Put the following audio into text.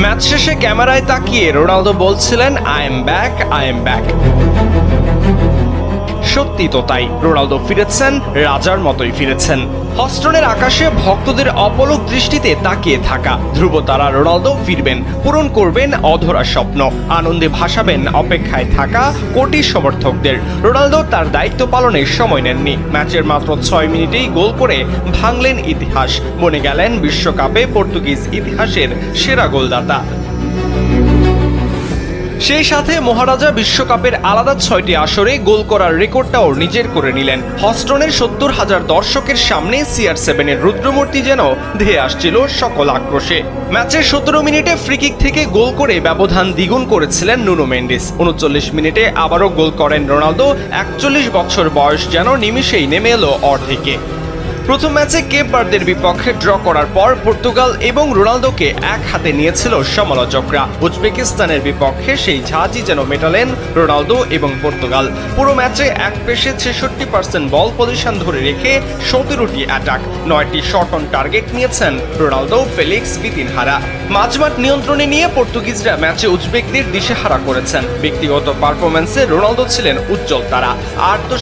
Match শেষে ক্যামেরায় তাকিয়ে রোনালদো বলছিলেন I am back, I am back. সত্যি তো তাই, রোনালদো ফিরেছেন, রাজার মতোই ফিরেছেন। হস্টনের আকাশে ভক্তদের অপলক দৃষ্টিতে তাকিয়ে থাকা ধ্রুবতারা রোনালদো ফিরবেন, পূরণ করবেন অধরা স্বপ্ন, আনন্দে ভাসাবেন অপেক্ষায় থাকা কোটি সমর্থকদের। রোনালদো তার দায়িত্ব পালনের সময় নেননি। ম্যাচের মাত্র 6 মিনিটেই গোল করে ভাঙলেন ইতিহাস, বনে গেলেন বিশ্বকাপে পর্তুগিজ ইতিহাসের সেরা গোলদাতা। সেই সাথে মহারাজা বিশ্বকাপের আলাদা 6টি আসরে গোল করার রেকর্ডটাও নিজের করে নিলেন। হস্টনের 70,000 দর্শকের সামনে CR7 এর রুদ্রমূর্তি যেন ধেয়ে আসছিল সকল আক্রোশে। ম্যাচের 17 মিনিটে ফ্রিকিক থেকে গোল করে ব্যবধান দ্বিগুণ করেছিলেন নুনো মেন্ডিস। 39 মিনিটে আবারও গোল করেন রোনালদো। 41 বছর বয়স যেন নিমিষেই নেমে এলো অর্ধেকে। প্রথম ম্যাচে কেপ ভার্দের বিপক্ষে ড্র করার পর পর্তুগাল এবং রোনালদোকে এক হাতে নিয়েছিল সমালোচকরা। উজবেকিস্তানের বিপক্ষে সেই ঝাঁঝি যেন মেটালেন রোনালদো এবং পর্তুগাল। পুরো ম্যাচে এক পেশে 66% বল পজিশন ধরে রেখে 17টি অ্যাটাক, 9টি শট অন টার্গেট নিয়েছেন রোনালদো, ফেলিক্স, বিতিনহারা। মাঝমাঠ নিয়ন্ত্রণে নিয়ে পর্তুগিজরা ম্যাচে উজবেকদের দিশেহারা করেছেন। ব্যক্তিগত পারফরম্যান্সে রোনালদো ছিলেন উজ্জ্বল তারা।